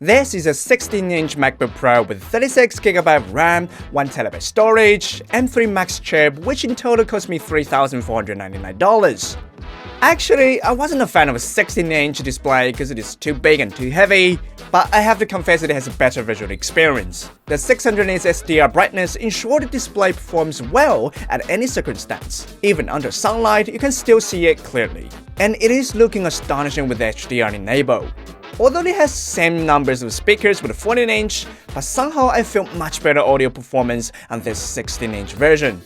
This is a 16-inch MacBook Pro with 36GB of RAM, 1TB storage, M3 Max chip, which in total cost me $3,499. Actually, I wasn't a fan of a 16-inch display because it is too big and too heavy, but I have to confess it has a better visual experience. The 600 nits SDR brightness ensures the display performs well at any circumstance. Even under sunlight, you can still see it clearly. And it is looking astonishing with HDR enabled. Although it has same numbers of speakers with a 14-inch, but somehow I feel much better audio performance on this 16-inch version.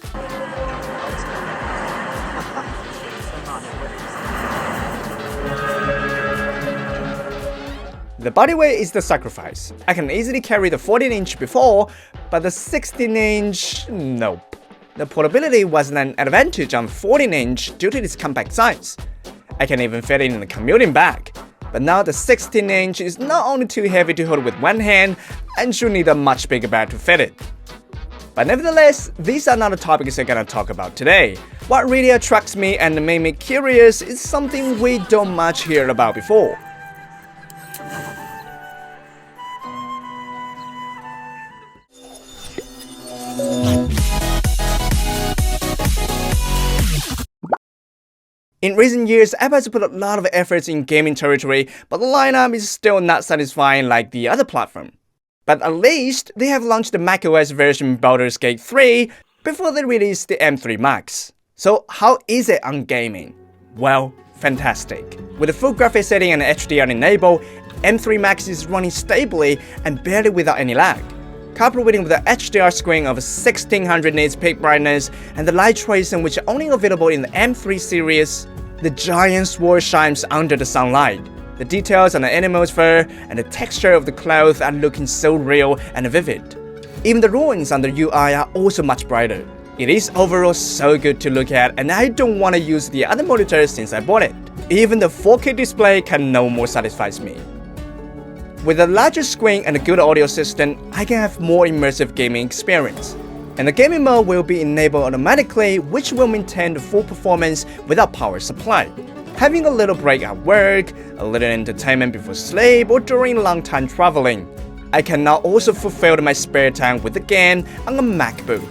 The body weight is the sacrifice. I can easily carry the 14-inch before, but the 16-inch, nope. The portability wasn't an advantage on 14-inch due to its compact size. I can even fit it in a commuting bag. But now the 16-inch is not only too heavy to hold with one hand, and should need a much bigger bag to fit it. But nevertheless, these are not the topics I'm gonna talk about today. What really attracts me and made me curious is something we don't much hear about before. In recent years, Apple has put a lot of efforts in gaming territory, but the lineup is still not satisfying like the other platform. But at least, they have launched the macOS version Baldur's Gate 3 before they released the M3 Max. So how is it on gaming? Well, fantastic. With a full graphics setting and HDR enabled, M3 Max is running stably and barely without any lag. Coupled with the HDR screen of 1600 nits peak brightness and the light tracing which are only available in the M3 series, the giant sword shines under the sunlight. The details on the animal's fur and the texture of the clothes are looking so real and vivid. Even the ruins on the UI are also much brighter. It is overall so good to look at, and I don't want to use the other monitors since I bought it. Even the 4K display can no more satisfies me. With a larger screen and a good audio system, I can have more immersive gaming experience. And the gaming mode will be enabled automatically, which will maintain the full performance without power supply. Having a little break at work, a little entertainment before sleep, or during long time traveling. I can now also fulfill my spare time with the game on a MacBook.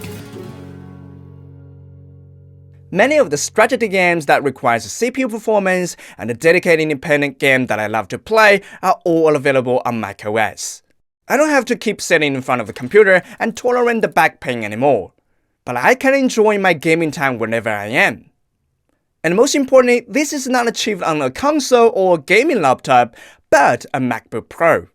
Many of the strategy games that requires CPU performance and the dedicated independent game that I love to play are all available on macOS. I don't have to keep sitting in front of the computer and tolerate the back pain anymore, but I can enjoy my gaming time whenever I am. And most importantly, this is not achieved on a console or a gaming laptop, but a MacBook Pro.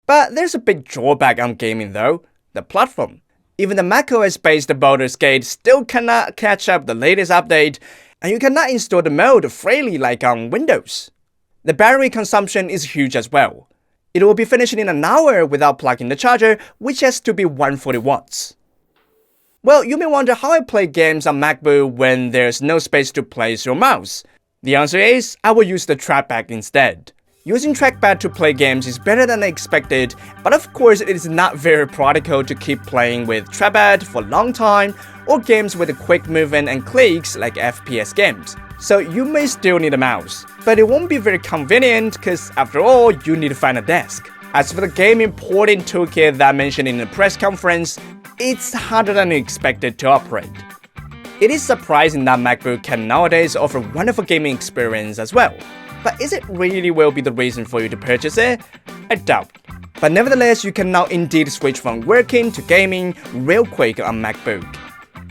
But there's a big drawback on gaming though, the platform. Even the macOS-based Baldur's Gate still cannot catch up the latest update, and you cannot install the mode freely like on Windows. The battery consumption is huge as well. It will be finishing in an hour without plugging the charger, which has to be 140 watts. Well, you may wonder how I play games on MacBook when there's no space to place your mouse. The answer is, I will use the trackpad instead. Using trackpad to play games is better than I expected, but of course it is not very practical to keep playing with trackpad for a long time or games with a quick movement and clicks like FPS games. So you may still need a mouse, but it won't be very convenient because after all you need to find a desk. As for the gaming porting toolkit that I mentioned in the press conference, it's harder than expected to operate. It is surprising that MacBook can nowadays offer wonderful gaming experience as well. But is it really will be the reason for you to purchase it? I doubt. But nevertheless, you can now indeed switch from working to gaming real quick on MacBook.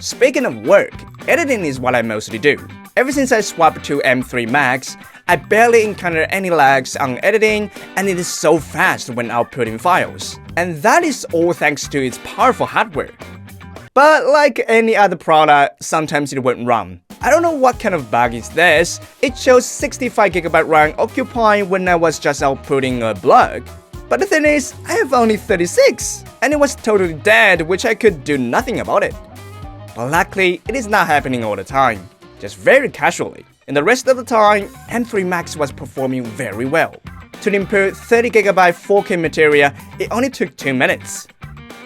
Speaking of work, editing is what I mostly do. Ever since I swapped to M3 Max, I barely encounter any lags on editing, and it is so fast when outputting files. And that is all thanks to its powerful hardware. But like any other product, sometimes it won't run. I don't know what kind of bug is this. It shows 65GB RAM occupied when I was just outputting a blog. But the thing is, I have only 36, and it was totally dead, which I could do nothing about it. But luckily, it is not happening all the time, just very casually. And the rest of the time, M3 Max was performing very well. To input 30GB 4K material, it only took 2 minutes.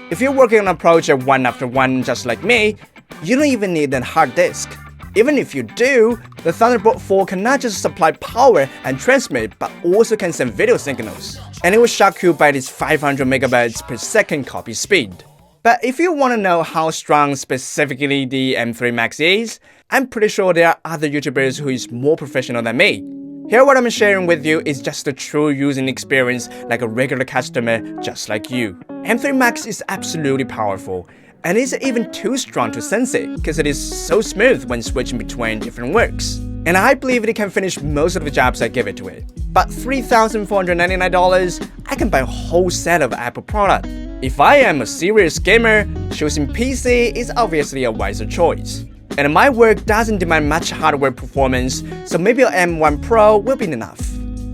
If you're working on a project one after one just like me, you don't even need a hard disk. Even if you do, the Thunderbolt 4 can not just supply power and transmit, but also can send video signals. And it will shock you by its 500 megabits per second copy speed. But if you want to know how strong specifically the M3 Max is, I'm pretty sure there are other YouTubers who is more professional than me. Here what I'm sharing with you is just a true using experience like a regular customer just like you. M3 Max is absolutely powerful, and it's even too strong to sense it because it is so smooth when switching between different works. And I believe it can finish most of the jobs I give it to it. But $3,499, I can buy a whole set of Apple products. If I am a serious gamer, choosing PC is obviously a wiser choice. And my work doesn't demand much hardware performance, so maybe an M1 Pro will be enough.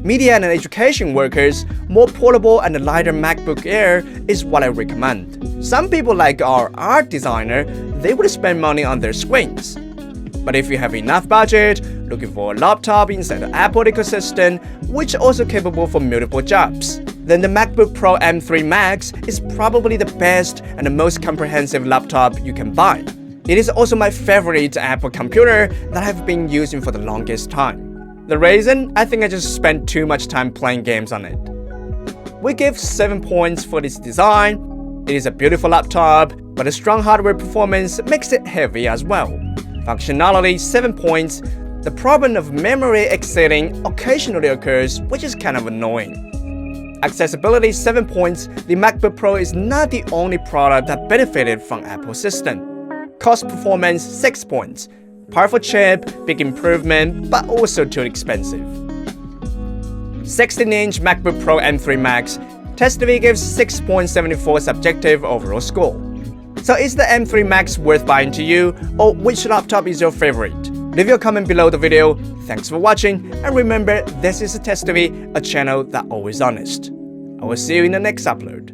Media and education workers, more portable and lighter MacBook Air is what I recommend. Some people like our art designer, they would spend money on their screens. But if you have enough budget, looking for a laptop inside the Apple ecosystem, which is also capable for multiple jobs, then the MacBook Pro M3 Max is probably the best and the most comprehensive laptop you can buy. It is also my favorite Apple computer that I've been using for the longest time. The reason? I think I just spent too much time playing games on it. We give 7 points for this design. It is a beautiful laptop, but the strong hardware performance makes it heavy as well. Functionality 7 points. The problem of memory exceeding occasionally occurs, which is kind of annoying. Accessibility 7 points. The MacBook Pro is not the only product that benefited from Apple's system. Cost performance 6 points. Powerful chip, big improvement, but also too expensive. 16-inch MacBook Pro M3 Max. TESTV gives 6.74 subjective overall score. So is the M3 Max worth buying to you, or which laptop is your favorite? Leave your comment below the video. Thanks for watching, and remember, this is TESTV, a channel that's always honest. I will see you in the next upload.